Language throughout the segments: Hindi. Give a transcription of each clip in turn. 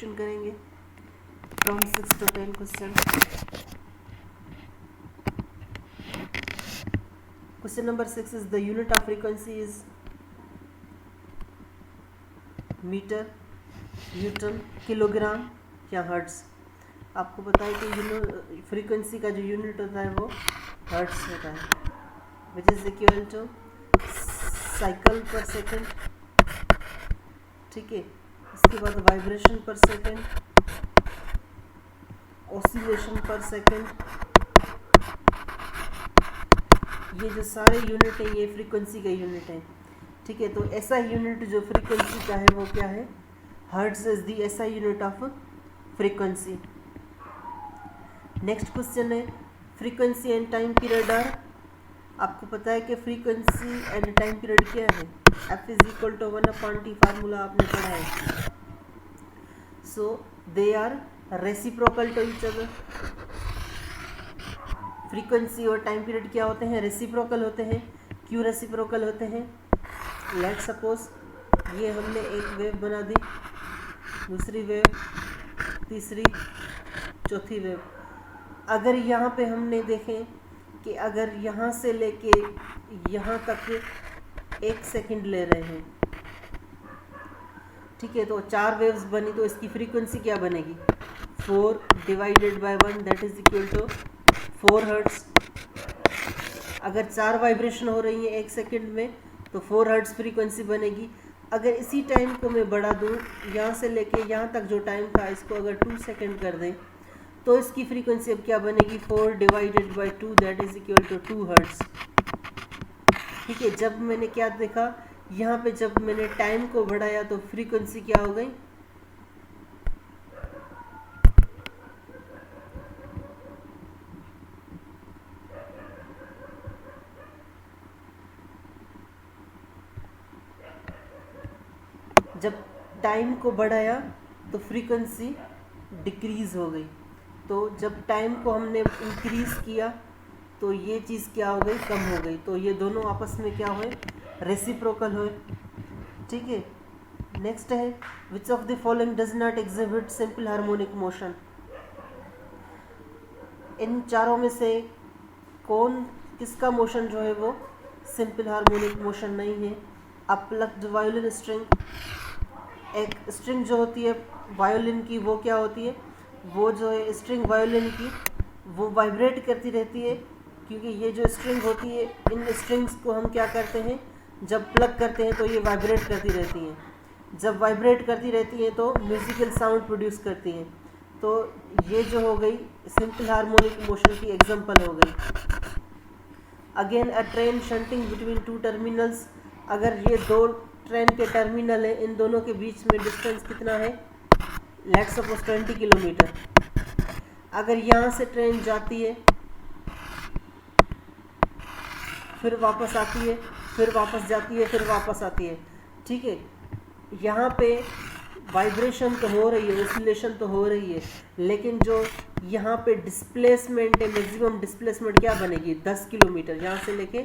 करेंगे from 6 to 10 question. Question number 6 is the unit of frequency is metre, newton, kilogram या हर्ट्ज। आपको पता है कि फ्रीक्वेंसी का जो यूनिट होता है वो हर्ट्ज होता है, which is equal to cycle per second. ठीक है, इसके बाद वाइब्रेशन पर सेकेंड, ऑसिलेशन पर सेकेंड। ये जो सारे यूनिट हैं ये फ्रीक्वेंसी का यूनिट है। ठीक है, तो ऐसा यूनिट जो फ्रीक्वेंसी का है वो क्या है? हर्ट्ज इज द ऐसा unit of frequency. Next question है frequency and time period are. आपको पता है कि फ्रीक्वेंसी एंड टाइम पीरियड क्या है? F is equal to 1/T, formula आपने पढ़ा है। So they are reciprocal to each other. Frequency और टाइम पीरियड क्या होते हैं? रेसिप्रोकल होते हैं। क्यों रेसिप्रोकल होते हैं? लेट सपोज ये हमने एक वेव बना दी, दूसरी वेव, तीसरी, चौथी वेव। अगर यहाँ पे हमने देखें कि अगर यहाँ से लेके यहाँ तक 1 सेकंड ले रहे हैं, ठीक है, तो 4 वेव्स बनी, तो इसकी फ्रीक्वेंसी क्या बनेगी? 4 divided by 1 that is equal to 4 hertz. अगर 4 वाइब्रेशन हो रही है 1 सेकंड में तो 4 हर्ट्ज फ्रीक्वेंसी बनेगी। अगर इसी टाइम को मैं बढ़ा दूँ, यहाँ से लेके यहाँ तक जो टाइम था इसको अगर 2 सेकंड कर दें तो इसकी फ्रीक्वेंसी अब क्या बनेगी? 4 divided by 2 that is equal to 2 hertz. ठीक है, जब मैंने क्या देखा, यहाँ पे जब मैंने टाइम को बढ़ाया तो फ्रीक्वेंसी क्या हो गई? जब टाइम को बढ़ाया तो फ्रीक्वेंसी डिक्रीज हो गई। तो जब टाइम को हमने इंक्रीज किया तो ये चीज़ क्या हो गई? कम हो गई। तो ये दोनों आपस में क्या हुए? रेसिप्रोकल हुए। ठीक है, नेक्स्ट है which of the following does not exhibit simple harmonic motion. इन चारों में से किसका मोशन जो है वो सिंपल हार्मोनिक मोशन नहीं है? अ प्लक्ड वायोलिन स्ट्रिंग। एक स्ट्रिंग जो होती है वायोलिन की वो क्या होती है? वो जो है स्ट्रिंग वायोलिन की वो वाइब्रेट करती रहती है, क्योंकि ये जो स्ट्रिंग होती है, इन स्ट्रिंग्स को हम क्या करते हैं, जब प्लग करते हैं तो ये वाइब्रेट करती रहती हैं। जब वाइब्रेट करती रहती हैं तो म्यूजिकल साउंड प्रोड्यूस करती हैं। तो ये जो हो गई सिंपल हार्मोनिक मोशन की एग्जांपल हो गई। Again a train shunting between 2 terminals. अगर ये 2 ट्रेन के टर्मिनल है, इन दोनों के बीच में डिस्टेंस कितना है? Let's suppose 20 kilometre. अगर यहाँ से ट्रेन जाती है, फिर वापस आती है, फिर वापस जाती है, फिर वापस आती है, ठीक है, यहाँ पे वाइब्रेशन तो हो रही है, ऑसिलेशन तो हो रही है, लेकिन जो यहाँ पे डिस्प्लेसमेंट है, मैक्सिमम डिस्प्लेसमेंट क्या बनेगी? 10 किलोमीटर। यहाँ से लेके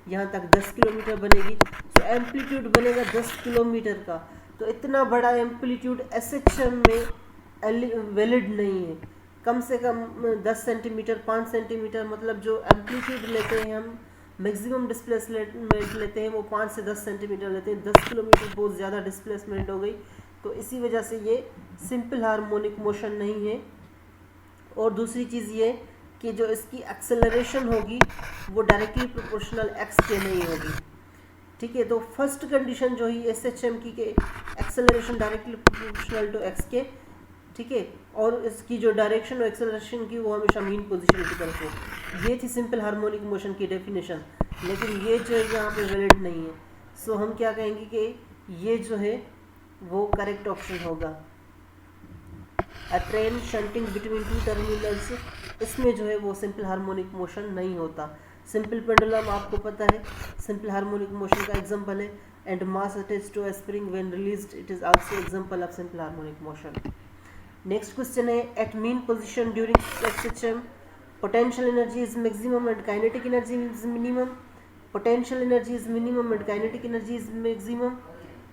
यहाँ तक 10 किलोमीटर बनेगी। तो एम्पलीट्यूड बनेगा 10 किलोमीटर का। तो इतना बड़ा एम्पलीट्यूड एसएचएम में वैलिड नहीं है। कम से कम 10 सेंटीमीटर, 5 सेंटीमीटर, मतलब जो एम्पलीट्यूड लेते हैं हम, मैक्सिमम डिस्प्लेसमेंट लेते हैं वो 5 से 10 सेंटीमीटर लेते हैं। 10 किलोमीटर बहुत ज़्यादा डिस्प्लेसमेंट हो गई, तो इसी वजह से ये सिंपल हार्मोनिक मोशन नहीं है। और दूसरी चीज़ ये कि जो इसकी एक्सेलरेशन होगी वो डायरेक्टली प्रोपोर्शनल एक्स के नहीं होगी। ठीक है, तो फर्स्ट कंडीशन जो है एसएचएम की के acceleration directly proportional to x के। ठीक है, और इसकी जो डायरेक्शन और एक्सेलरेशन की वो हमेशा मीन पोजीशन की तरफ हो। ये थी सिंपल हार्मोनिक मोशन की डेफिनेशन, लेकिन ये जो है यहाँ पे वैलिड नहीं है। सो हम क्या कहेंगे कि ये जो है वो करेक्ट ऑप्शन होगा। अ ट्रेन शंटिंग बिटवीन 2 टर्मिनल्स, इसमें जो है वो सिंपल हार्मोनिक मोशन नहीं होता। सिंपल पेंडुलम आपको पता है सिंपल हार्मोनिक मोशन का एग्जांपल है, and mass attached to a spring when released it is also example of simple harmonic motion. Next question है at mean position during SHM potential energy is maximum and kinetic energy is minimum. Potential energy is minimum and kinetic energy is maximum.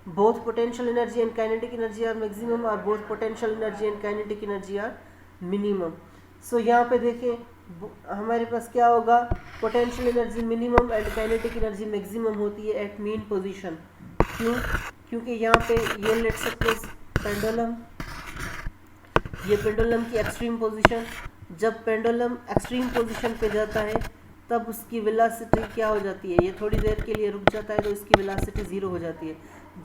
Both potential energy and kinetic energy are maximum और both potential energy and kinetic energy are minimum. सो यहाँ पे देखें हमारे पास क्या होगा, potential energy minimum and kinetic energy maximum होती है एट मीन पोजीशन। क्यों? क्योंकि यहाँ पे ये लेट सपोज पेंडुलम, ये पेंडुलम की एक्सट्रीम पोजीशन, जब पेंडुलम एक्सट्रीम पोजीशन पे जाता है तब उसकी वेलोसिटी क्या हो जाती है, ये थोड़ी देर के लिए रुक जाता है तो उसकी वेलोसिटी 0 हो जाती है।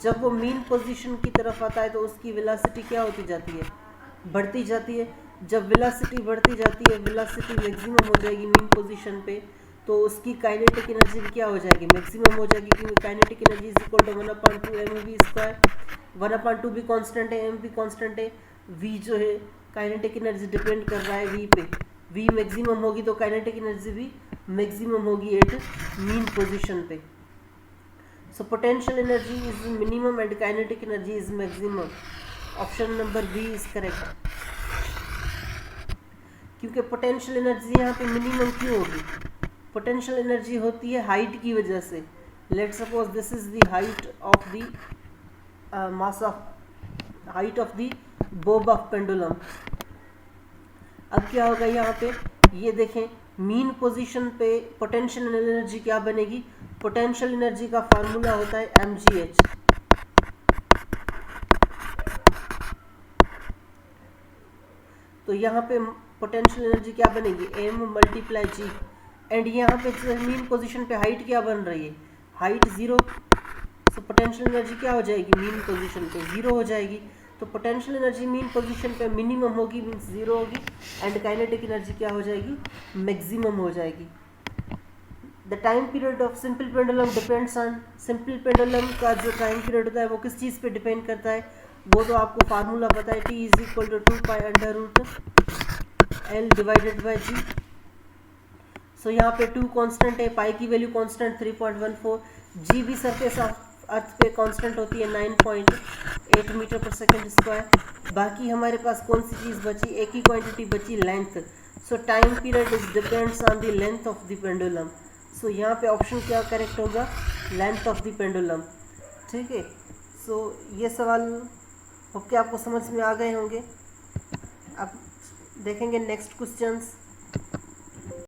जब वो मीन पोजीशन की तरफ आता है तो उसकी वेलोसिटी क्या होती जाती है, बढ़ती जाती है। जब वेलोसिटी बढ़ती जाती है, वेलोसिटी मैक्सिमम हो जाएगी मीन पोजीशन पे, तो उसकी काइनेटिक एनर्जी भी क्या हो जाएगी, मैक्सिमम हो जाएगी, क्योंकि kinetic energy is equal to 1/2 mv²। 1/2 भी कांस्टेंट है, m भी कांस्टेंट है, v जो है काइनेटिक एनर्जी डिपेंड कर रहा है v पे। v मैक्सिमम होगी तो काइनेटिक एनर्जी भी मैक्सिमम होगी एट मीन पोजीशन पे। So potential energy is minimum and kinetic energy is maximum. Option number b is correct. क्योंकि पोटेंशियल एनर्जी यहाँ पे मिनिमम क्यों होगी, पोटेंशियल एनर्जी होती है हाइट की वजह से। Let suppose this is the height of the mass of height of the Bob of pendulum. अब क्या होगा यहाँ पे, ये देखें मीन पोजीशन पे पोटेंशियल एनर्जी क्या बनेगी, पोटेंशियल एनर्जी का फार्मूला होता है mgh। तो यहाँ पे पोटेंशियल एनर्जी क्या बनेगी, m × g। एंड यहाँ पे मीन पोजीशन पे हाइट क्या बन रही है, हाइट 0। सो पोटेंशियल एनर्जी क्या हो जाएगी, मीन पोजीशन पे 0 हो जाएगी। तो पोटेंशियल एनर्जी मीन पोजीशन पे मिनिमम होगी, मीन्स 0 होगी, एंड काइनेटिक एनर्जी क्या हो जाएगी, मैक्सिमम हो जाएगी। The time period of simple pendulum depends on, simple pendulum का जो टाइम पीरियड होता है वो किस चीज़ पे डिपेंड करता है, वो तो आपको फार्मूला पता है, t is equal to 2π√L/g। So यहाँ पे 2 कांस्टेंट है, पाई की वैल्यू कांस्टेंट 3.14, जी भी सरफेस ऑफ अर्थ पे कांस्टेंट होती है 9.8 मीटर पर सेकंड स्क्वायर। बाकी हमारे पास कौन सी चीज़ बची, एक ही क्वांटिटी बची, length. So time period is depends on the length of the pendulum. So यहाँ पे ऑप्शन क्या करेक्ट होगा, लेंथ ऑफ द पेंडुलम। ठीक है, सो ये सवाल होके आपको समझ में आ गए होंगे। अब देखेंगे नेक्स्ट क्वेश्चंस।